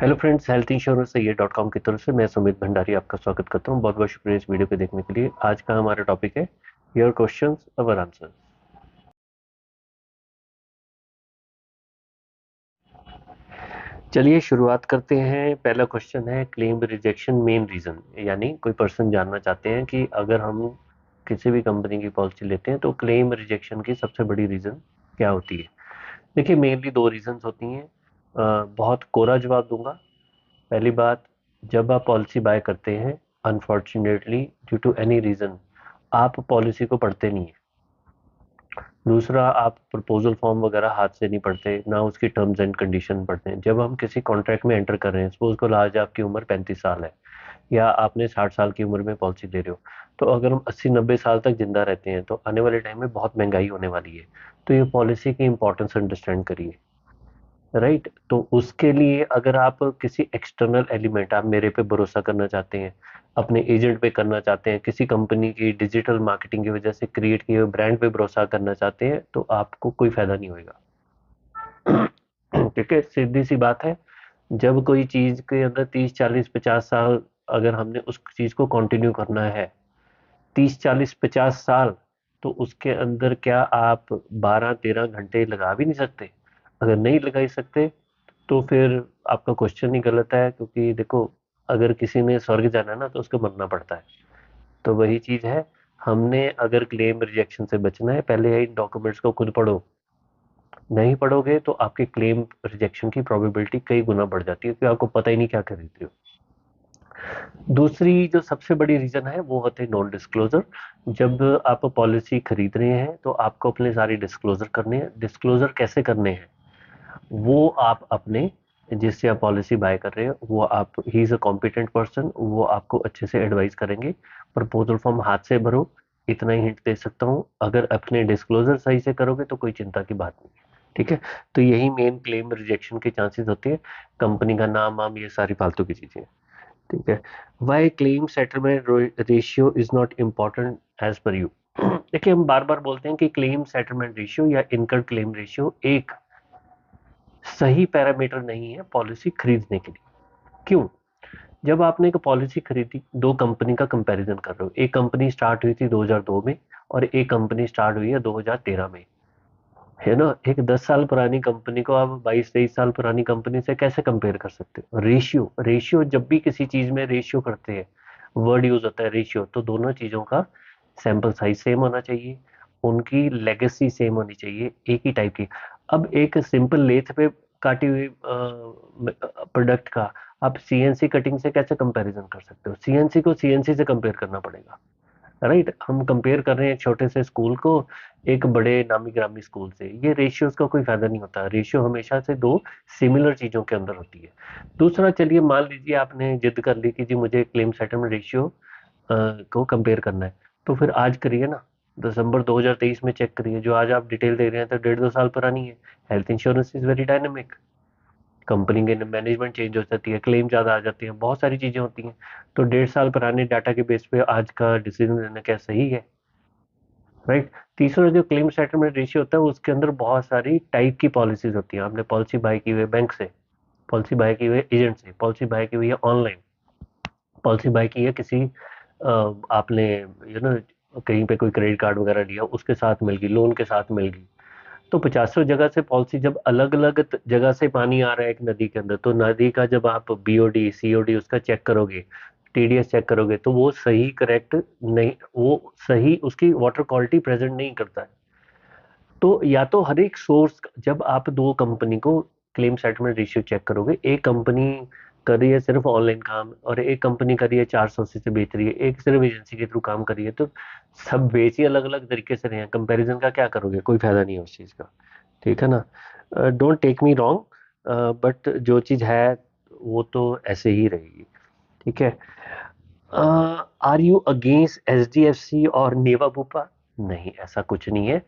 Hello friends, health insurance ये .com की तरफ से मैं सुमित भंडारी आपका स्वागत करता हूं। बहुत बहुत शुक्रिया इस वीडियो को देखने के लिए। आज का हमारा टॉपिक है योर क्वेश्चंस अवर आंसर्स। चलिए शुरुआत करते हैं। पहला क्वेश्चन है क्लेम रिजेक्शन मेन रीजन, यानी कोई पर्सन जानना चाहते हैं कि अगर हम किसी भी कंपनी की पॉलिसी लेते हैं तो क्लेम रिजेक्शन की सबसे बड़ी रीजन क्या होती है। देखिए, मेनली दो रीजंस होती हैं। बहुत कोरा जवाब दूंगा। पहली बात, जब आप पॉलिसी बाय करते हैं, unfortunately due to any reason आप पॉलिसी को पढ़ते नहीं है। दूसरा, आप प्रपोजल फॉर्म वगैरह हाथ से नहीं पढ़ते, ना उसकी टर्म्स एंड कंडीशन पढ़ते हैं। जब हम किसी कॉन्ट्रैक्ट में एंटर कर रहे हैं, सपोज को आज आपकी उम्र 35 साल है या आपने 60 साल की उम्र में पॉलिसी ले रहे हो, तो अगर हम 80-90 साल तक जिंदा रहते हैं तो आने वाले टाइम में बहुत महंगाई होने वाली है। तो ये पॉलिसी की इंपॉर्टेंस अंडरस्टैंड करिए। राइट, तो उसके लिए अगर आप किसी एक्सटर्नल एलिमेंट, आप मेरे पे भरोसा करना चाहते हैं, अपने एजेंट पे करना चाहते हैं, किसी कंपनी की डिजिटल मार्केटिंग की वजह से क्रिएट किए हुए ब्रांड पे भरोसा करना चाहते हैं, तो आपको कोई फायदा नहीं होएगा। ठीक है, सीधी सी बात है। जब कोई चीज के अंदर 30-40-50 साल अगर हमने उस चीज को कंटिन्यू करना है, 30-40-50 साल, तो उसके अंदर क्या आप 12-13 घंटे लगा भी नहीं सकते? अगर नहीं लगा सकते तो फिर आपका क्वेश्चन ही गलत है, क्योंकि देखो, अगर किसी ने स्वर्ग जाना है ना तो उसको मरना पड़ता है। तो वही चीज है। हमने अगर क्लेम रिजेक्शन से बचना है, पहले इन डॉक्यूमेंट्स को खुद पढ़ो। नहीं पढ़ोगे तो आपके क्लेम रिजेक्शन की प्रोबेबिलिटी कई गुना बढ़ जाती है, क्योंकि आपको पता ही नहीं क्या खरीद रहे हो। दूसरी जो सबसे बड़ी रीजन है वो होते हैं नॉन डिस्क्लोजर। जब आप पॉलिसी खरीद रहे हैं तो आपको अपने सारी डिस्क्लोजर करने हैं। डिस्क्लोजर कैसे करने हैं वो आप अपने, जिससे आप पॉलिसी बाय कर रहे हैं, वो आप, he is a competent person, वो आपको अच्छे से एडवाइस करेंगे। प्रपोजल फॉर्म हाथ से भरो, इतना ही हिंट दे सकता हूँ। अगर अपने डिस्क्लोजर सही से करोगे तो कोई चिंता की बात नहीं है। ठीक है, तो यही मेन क्लेम रिजेक्शन के चांसेस होते हैं। कंपनी का नाम वाम ये सारी फालतू की चीजें हैं। ठीक है, why claim settlement ratio is not important as per you. देखिए, हम बार बार बोलते हैं कि क्लेम सेटलमेंट रेशियो या इनकर्ड क्लेम रेशियो एक सही पैरामीटर नहीं है पॉलिसी खरीदने के लिए। क्यों? जब आपने एक पॉलिसी खरीदी, दो कंपनी का कंपैरिजन कर रहे हो। एक कंपनी स्टार्ट हुई थी 2002 में और एक कंपनी स्टार्ट हुई है 2013 में, है ना। एक 10 साल पुरानी कंपनी को आप 22-23 साल पुरानी कंपनी से कैसे कंपेयर कर सकते हो? रेशियो, रेशियो जब भी किसी चीज में रेशियो करते हैं, वर्ड यूज होता है रेशियो, तो दोनों चीजों का सैंपल साइज सेम होना चाहिए, उनकी लेगेसी सेम होनी चाहिए, एक ही टाइप की। अब एक सिंपल लेथ पे काटी हुई प्रोडक्ट का आप सीएनसी कटिंग से कैसे कंपैरिजन कर सकते हो? सीएनसी को सीएनसी से कंपेयर करना पड़ेगा। राइट, हम कंपेयर कर रहे हैं एक छोटे से स्कूल को एक बड़े नामी ग्रामी स्कूल से। ये रेशियोज का कोई फायदा नहीं होता। रेशियो हमेशा से दो सिमिलर चीजों के अंदर होती है। दूसरा, चलिए मान लीजिए आपने जिद कर ली कि जी मुझे क्लेम सेटलमेंट रेशियो को कंपेयर करना है, तो फिर आज करिए ना। दिसंबर 2023 में चेक करिए। जो आज आप डिटेल दे रहे हैं तो 1.5-2 साल पुरानी है। Health insurance is very dynamic. Company के मैनेजमेंट चेंज हो जाती है, क्लेम ज्यादा आ जाती है, बहुत सारी चीजें होती हैं। तो 1.5 साल पुराने डाटा के बेस पे आज का डिसीजन लेना क्या सही है? राइट। तीसरा, जो क्लेम सेटलमेंट रेशियो होता है उसके अंदर बहुत सारी टाइप की पॉलिसीज होती हैं। आपने पॉलिसी बाय की हुई है बैंक से, पॉलिसी बाय की हुई है एजेंट से, पॉलिसी बाय की हुई है ऑनलाइन, पॉलिसी बाय की है किसी आपने कहीं पे कोई क्रेडिट कार्ड वगैरह लिया उसके साथ मिल गई, लोन के साथ मिल गई। तो 50 जगह से पॉलिसी, जब अलग अलग जगह से पानी आ रहा है एक नदी के अंदर, तो नदी का जब आप बीओडी सीओडी उसका चेक करोगे, टीडीएस चेक करोगे, तो वो सही करेक्ट नहीं, वो सही उसकी वाटर क्वालिटी प्रेजेंट नहीं करता है। तो या तो हर एक सोर्स, जब आप दो कंपनी को क्लेम सेटलमेंट रेशियो चेक करोगे, एक कंपनी कर रही है सिर्फ ऑनलाइन काम और एक कंपनी कर रही है 480 से बेच रही है, एक सिर्फ एजेंसी के थ्रू काम कर रही है, तो सब बेच ही अलग अलग तरीके से रहे हैं। कंपैरिजन का क्या करोगे? कोई फायदा नहीं है उस चीज का। ठीक है ना। Don't take me wrong, but जो चीज है वो तो ऐसे ही रहेगी। ठीक है। आर यू अगेंस्ट एचडीएफसी और नेवा भूपा? नहीं, ऐसा कुछ नहीं है।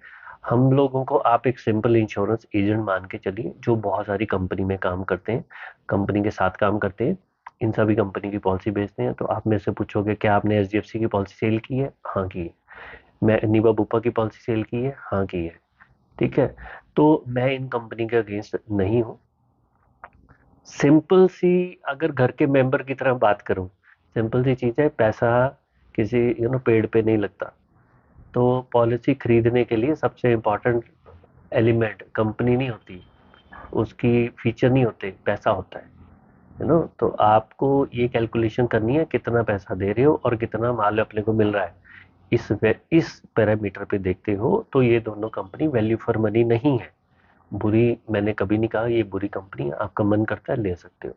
हम लोगों को आप एक सिंपल इंश्योरेंस एजेंट मान के चलिए, जो बहुत सारी कंपनी में काम करते हैं, कंपनी के साथ काम करते हैं, इन सभी कंपनी की पॉलिसी बेचते हैं। तो आप मेरे से पूछोगे क्या आपने एचडीएफसी की पॉलिसी सेल की है? हाँ की है। मैं नीवा बुपा की पॉलिसी सेल की है? हाँ की है। ठीक है। तो मैं इन कंपनी के अगेंस्ट नहीं हूँ। सिंपल सी, अगर घर के मेंबर की तरह बात करूं, सिंपल सी चीज है, पैसा किसी पेड़ पे नहीं लगता। तो पॉलिसी खरीदने के लिए सबसे इम्पोर्टेंट एलिमेंट कंपनी नहीं होती, उसकी फीचर नहीं होते, पैसा होता है। तो आपको ये कैलकुलेशन करनी है कितना पैसा दे रहे हो और कितना माल अपने को मिल रहा है। इस पैरामीटर पे देखते हो तो ये दोनों कंपनी वैल्यू फॉर मनी नहीं है। बुरी, मैंने कभी नहीं कहा ये बुरी कंपनी है, आपका मन करता है ले सकते हो,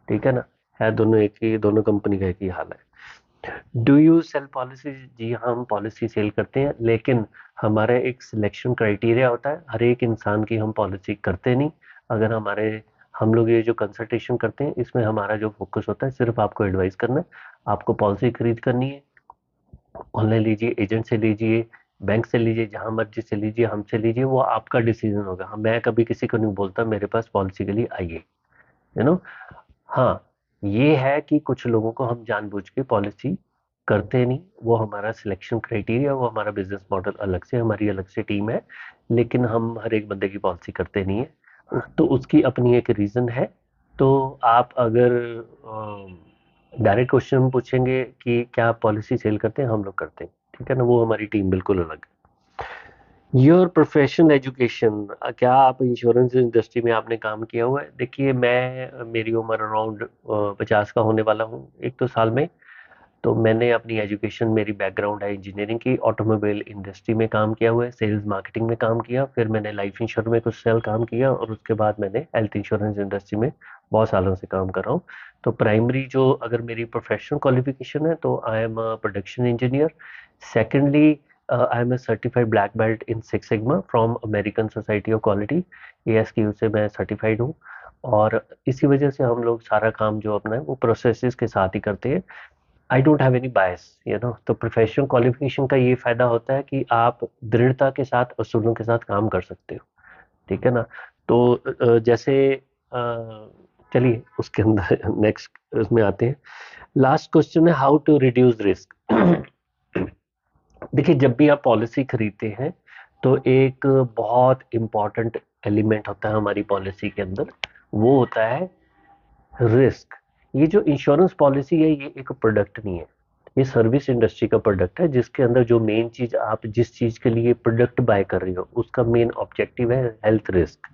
ठीक है ना। है दोनों एक ही, दोनों कंपनी का एक ही हाल है। Do you sell policy? जी हाँ, हम पॉलिसी सेल करते हैं, लेकिन हमारा एक सिलेक्शन क्राइटेरिया होता है। हर एक इंसान की हम पॉलिसी करते नहीं। अगर हम लोग ये जो कंसल्टेशन करते हैं, इसमें हमारा जो फोकस होता है सिर्फ आपको एडवाइस करना है। आपको पॉलिसी खरीद करनी है, ऑनलाइन लीजिए, एजेंट से लीजिए, बैंक से लीजिए, जहां मर्जी से लीजिए, हमसे लीजिए, वो आपका डिसीजन होगा। मैं कभी किसी को नहीं बोलता मेरे पास पॉलिसी के लिए आइए, यू नो। हाँ, ये है कि कुछ लोगों को हम जानबूझ के पॉलिसी करते नहीं, वो हमारा सिलेक्शन क्राइटेरिया, वो हमारा बिजनेस मॉडल अलग से, हमारी अलग से टीम है, लेकिन हम हर एक बंदे की पॉलिसी करते नहीं है। तो उसकी अपनी एक रीजन है। तो आप अगर डायरेक्ट क्वेश्चन पूछेंगे कि क्या आप पॉलिसी सेल करते हैं, हम लोग करते हैं, ठीक है ना, वो हमारी टीम बिल्कुल अलग है। योर प्रोफेशनल एजुकेशन, क्या आप इंश्योरेंस इंडस्ट्री में आपने काम किया हुआ है? देखिए, मैं मेरी उम्र अराउंड 50 का होने वाला हूँ एक दो साल में। तो मैंने अपनी एजुकेशन, मेरी बैकग्राउंड है इंजीनियरिंग की, ऑटोमोबाइल इंडस्ट्री में काम किया हुआ है, सेल्स मार्केटिंग में काम किया, फिर मैंने लाइफ इंश्योरेंस में कुछ साल काम किया, और उसके बाद मैंने हेल्थ इंश्योरेंस इंडस्ट्री में बहुत सालों से काम कर रहा हूँ। तो प्राइमरी जो अगर मेरी प्रोफेशनल क्वालिफिकेशन है, तो I am a production engineer. Secondly, I am a certified black belt in six sigma from American society of quality, ASQ से मैं सर्टिफाइड हूँ। और इसी वजह से हम लोग सारा काम जो अपना है वो प्रोसेसेस के साथ ही करते हैं। आई डोंट हैव एनी बायस, तो प्रोफेशनल क्वालिफिकेशन का ये फायदा होता है कि आप दृढ़ता के साथ, असूलों के साथ काम कर सकते हो, ठीक है ना। तो जैसे चलिए उसके अंदर नेक्स्ट उसमें आते हैं। लास्ट क्वेश्चन है, हाउ टू रिड्यूस रिस्क। देखिए, जब भी आप पॉलिसी खरीदते हैं, तो एक बहुत इंपॉर्टेंट एलिमेंट होता है हमारी पॉलिसी के अंदर, वो होता है रिस्क। ये जो इंश्योरेंस पॉलिसी है, ये एक प्रोडक्ट नहीं है, ये सर्विस इंडस्ट्री का प्रोडक्ट है, जिसके अंदर जो मेन चीज, आप जिस चीज के लिए प्रोडक्ट बाय कर रही हो, उसका मेन ऑब्जेक्टिव है हेल्थ रिस्क।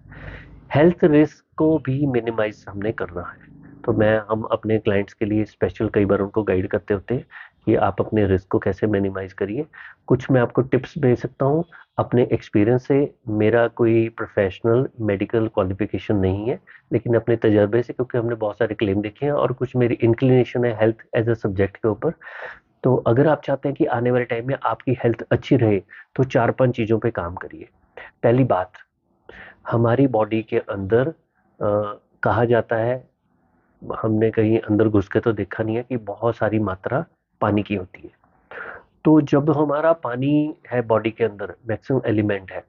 हेल्थ रिस्क को भी मिनिमाइज हमने करना है। तो हम अपने क्लाइंट्स के लिए स्पेशल कई बार उनको गाइड करते होते हैं कि आप अपने रिस्क को कैसे मिनिमाइज करिए। कुछ मैं आपको टिप्स दे सकता हूँ अपने एक्सपीरियंस से। मेरा कोई प्रोफेशनल मेडिकल क्वालिफिकेशन नहीं है, लेकिन अपने तजर्बे से, क्योंकि हमने बहुत सारे क्लेम देखे हैं, और कुछ मेरी इंक्लिनेशन है हेल्थ एज अ सब्जेक्ट के ऊपर। तो अगर आप चाहते हैं कि आने वाले टाइम में आपकी हेल्थ अच्छी रहे, तो चार पांच चीजों पे काम करिए। पहली बात, हमारी बॉडी के अंदर कहा जाता है, हमने कहीं अंदर घुस के तो देखा नहीं है, कि बहुत सारी मात्रा पानी की होती है। तो जब हमारा पानी है बॉडी के अंदर, मैक्सिमम एलिमेंट है,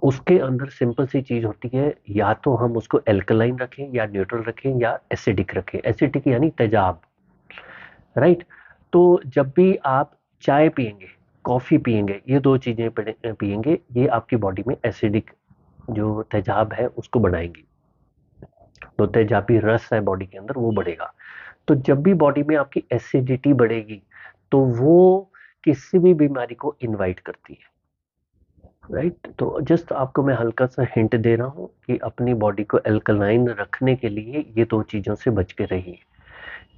उसके अंदर सिंपल सी चीज होती है, या तो हम उसको एल्कलाइन रखें, या न्यूट्रल रखें, या एसिडिक रखें। एसिडिक यानी तेजाब, राइट। तो जब भी आप चाय पियेंगे, कॉफी पियेंगे, ये दो चीजें पियेंगे, ये आपकी बॉडी में एसिडिक जो तेजाब है उसको बढ़ाएंगी। तो तेजाबी रस है बॉडी के अंदर, वो बढ़ेगा। तो जब भी बॉडी में आपकी एसिडिटी बढ़ेगी, तो वो किसी भी बीमारी को इनवाइट करती है, राइट। तो जस्ट आपको मैं हल्का सा हिंट दे रहा हूँ कि अपनी बॉडी को एल्कलाइन रखने के लिए ये दो चीजों से बच के रहिए।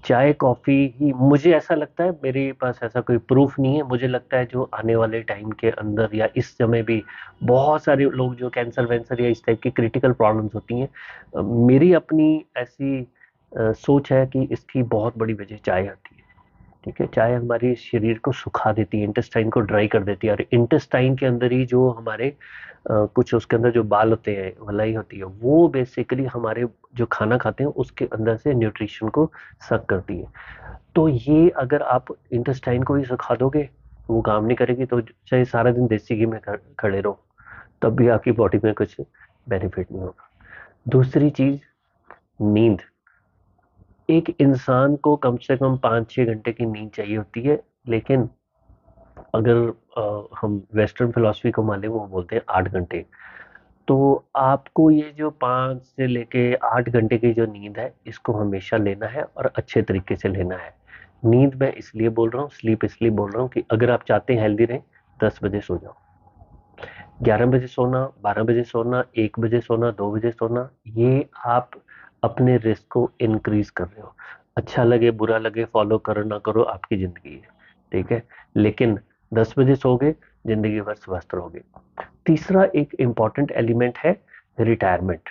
चाय कॉफी ही, मुझे ऐसा लगता है, मेरे पास ऐसा कोई प्रूफ नहीं है, मुझे लगता है जो आने वाले टाइम के अंदर या इस समय भी बहुत सारे लोग जो कैंसर वैंसर या इस टाइप की क्रिटिकल प्रॉब्लम्स होती हैं, मेरी अपनी ऐसी सोच है कि इसकी बहुत बड़ी वजह चाय आती है। ठीक है, चाय हमारे शरीर को सुखा देती है, इंटेस्टाइन को ड्राई कर देती है, और इंटेस्टाइन के अंदर ही जो हमारे कुछ उसके अंदर जो बाल होते हैं, मलाई होती है, वो बेसिकली हमारे जो खाना खाते हैं उसके अंदर से न्यूट्रिशन को सक करती है। तो ये अगर आप इंटेस्टाइन को ही सुखा दोगे, वो काम नहीं करेगी, तो चाहे सारा दिन देसी घी में खड़े रहो, तब भी आपकी बॉडी में कुछ बेनिफिट नहीं होगा। दूसरी चीज, नींद। एक इंसान को कम से कम 5-6 घंटे की नींद चाहिए होती है, लेकिन अगर हम वेस्टर्न फिलोसफी को माने, वो बोलते हैं 8 घंटे। तो आपको ये जो 5 से लेके 8 घंटे की जो नींद है, इसको हमेशा लेना है और अच्छे तरीके से लेना है। नींद मैं इसलिए बोल रहा हूँ, स्लीप इसलिए बोल रहा हूँ कि अगर आप चाहते हैं हेल्दी रहें, 10 बजे सो जाओ। 11 बजे सोना, 12 बजे सोना, 1 बजे सोना, 2 बजे सोना, ये आप अपने रिस्क को इंक्रीज कर रहे हो। अच्छा लगे बुरा लगे, फॉलो करो ना करो, आपकी जिंदगी है, ठीक है। लेकिन 10 बजे सोगे, जिंदगी भर स्वस्थ रहोगे। तीसरा एक इंपॉर्टेंट एलिमेंट है रिटायरमेंट।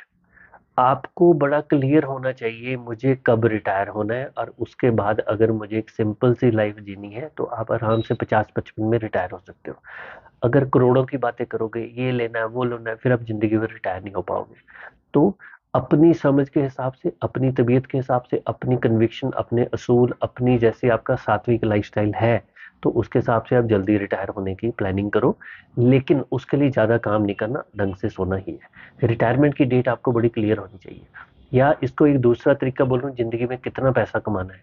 आपको बड़ा क्लियर होना चाहिए मुझे कब रिटायर होना है, और उसके बाद अगर मुझे एक सिंपल सी लाइफ जीनी है तो आप आराम से 50-55 में रिटायर हो सकते हो। अगर करोड़ों की बातें करोगे, ये लेना है वो लेना है, फिर आप जिंदगी भर रिटायर नहीं हो पाओगे। तो अपनी समझ के हिसाब से, अपनी तबीयत के हिसाब से, अपनी कन्विक्शन, अपने असूल, अपनी जैसे आपका सात्विक लाइफस्टाइल है, तो उसके हिसाब से आप जल्दी रिटायर होने की प्लानिंग करो। लेकिन उसके लिए ज्यादा काम नहीं करना, ढंग से सोना ही है। रिटायरमेंट की डेट आपको बड़ी क्लियर होनी चाहिए। या इसको एक दूसरा तरीका बोल रहा हूँ, जिंदगी में कितना पैसा कमाना है।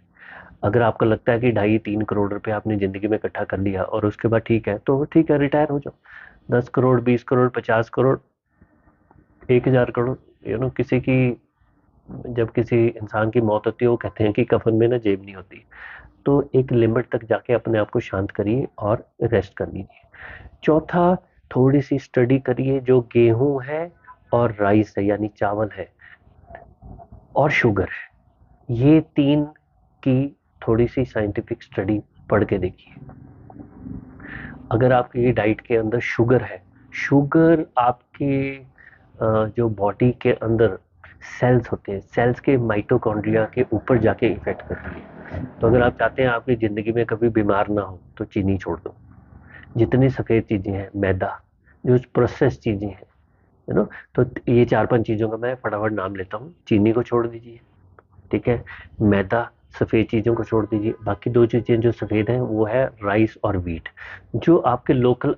अगर आपको लगता है कि 2.5-3 करोड़ रुपए आपने जिंदगी में इकट्ठा कर लिया और उसके बाद ठीक है, तो ठीक है, रिटायर हो जाओ। 10 करोड़, 20 करोड़, 50 करोड़, 1,000 करोड़, किसी की, जब किसी इंसान की मौत होती है, वो कहते हैं कि कफन में ना जेब नहीं होती। तो एक लिमिट तक जाके अपने आप को शांत करिए और रेस्ट कर लीजिए। चौथा, थोड़ी सी स्टडी करिए, जो गेहूं है और राइस है यानी चावल है और शुगर है, ये तीन की थोड़ी सी साइंटिफिक स्टडी पढ़ के देखिए। अगर आपकी डाइट के अंदर शुगर है, शुगर आपके जो बॉडी के अंदर सेल्स होते हैं, सेल्स के माइटोकॉन्ड्रिया के ऊपर जाके इफेक्ट करती है। तो अगर आप चाहते हैं आपकी जिंदगी में कभी बीमार ना हो, तो चीनी छोड़ दो। जितनी सफेद चीजें हैं, मैदा, जो प्रोसेस चीजें हैं, है ना, तो ये 4-5 चीजों का मैं फटाफट नाम लेता हूँ। चीनी को छोड़ दीजिए, ठीक है। मैदा, सफेद चीजों को छोड़ दीजिए। बाकी दो चीजें जो सफेद हैं वो है राइस और व्हीट। जो आपके लोकल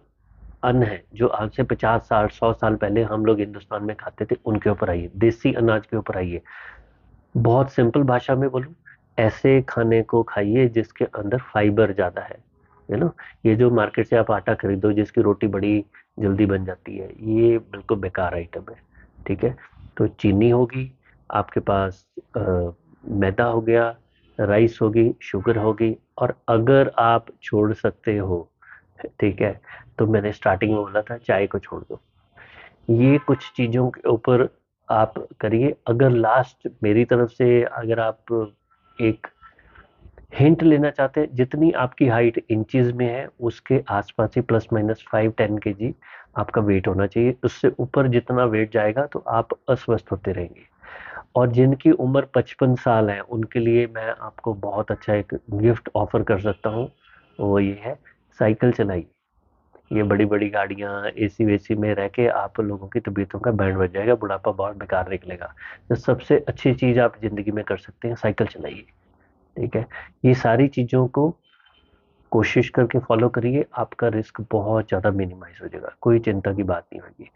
अन्न है, जो आज से 50 साल 100 साल पहले हम लोग हिंदुस्तान में खाते थे, उनके ऊपर आइए, देसी अनाज के ऊपर आइए। बहुत सिंपल भाषा में बोलूं, ऐसे खाने को खाइए जिसके अंदर फाइबर ज्यादा है ना। ये जो मार्केट से आप आटा खरीदो जिसकी रोटी बड़ी जल्दी बन जाती है, ये बिल्कुल बेकार आइटम है, ठीक है। तो चीनी होगी आपके पास, मैदा हो गया, राइस होगी, शुगर होगी, और अगर आप छोड़ सकते हो, ठीक है, तो मैंने स्टार्टिंग में बोला था चाय को छोड़ दो। ये कुछ चीजों के ऊपर आप करिए। अगर लास्ट मेरी तरफ से अगर आप एक हिंट लेना चाहते हैं, जितनी आपकी हाइट इंचेस में है उसके आसपास ही ±5-10 kg आपका वेट होना चाहिए। उससे ऊपर जितना वेट जाएगा तो आप अस्वस्थ होते रहेंगे। और जिनकी उम्र 55 साल है, उनके लिए मैं आपको बहुत अच्छा एक गिफ्ट ऑफर कर सकता हूँ। वो ये है, साइकिल चलाइए। ये बड़ी बड़ी गाड़ियां एसी वेसी में रह के आप लोगों की तबीयतों का बैंड बज जाएगा, बुढ़ापा बहुत बेकार निकलेगा। तो सबसे अच्छी चीज आप जिंदगी में कर सकते हैं, साइकिल चलाइए, ठीक है। ये सारी चीजों को कोशिश करके फॉलो करिए, आपका रिस्क बहुत ज्यादा मिनिमाइज हो जाएगा, कोई चिंता की बात नहीं होगी।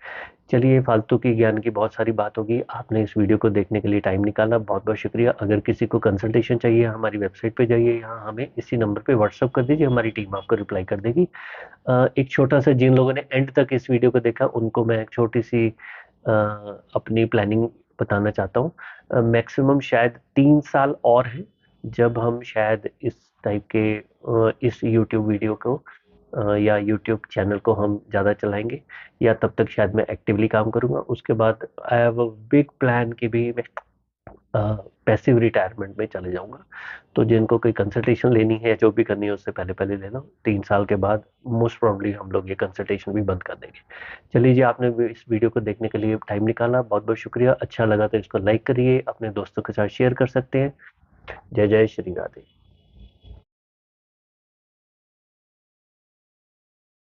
चलिए, फालतू की ज्ञान की बहुत सारी बात होगी। आपने इस वीडियो को देखने के लिए टाइम निकाला, बहुत बहुत शुक्रिया। अगर किसी को कंसल्टेशन चाहिए, हमारी वेबसाइट पे जाइए, यहाँ हमें इसी नंबर पे व्हाट्सअप कर दीजिए, हमारी टीम आपको रिप्लाई कर देगी। एक छोटा सा, जिन लोगों ने एंड तक इस वीडियो को देखा उनको मैं एक छोटी सी अपनी प्लानिंग बताना चाहता हूँ। मैक्सिमम शायद 3 साल और है, जब हम शायद इस टाइप के इस यूट्यूब वीडियो को या यूट्यूब चैनल को हम ज़्यादा चलाएंगे, या तब तक शायद मैं एक्टिवली काम करूंगा। उसके बाद I have a big plan कि भी मैं पैसिव रिटायरमेंट में चले जाऊंगा। तो जिनको कोई कंसल्टेशन लेनी है, जो भी करनी है, उससे पहले पहले ले लो। 3 साल के बाद मोस्ट प्रोबेबली हम लोग ये कंसल्टेशन भी बंद कर देंगे। चलिए जी, आपने इस वीडियो को देखने के लिए टाइम निकाला, बहुत बहुत शुक्रिया। अच्छा लगा तो इसको लाइक करिए, अपने दोस्तों के साथ शेयर कर सकते हैं। जय जय श्री राधे।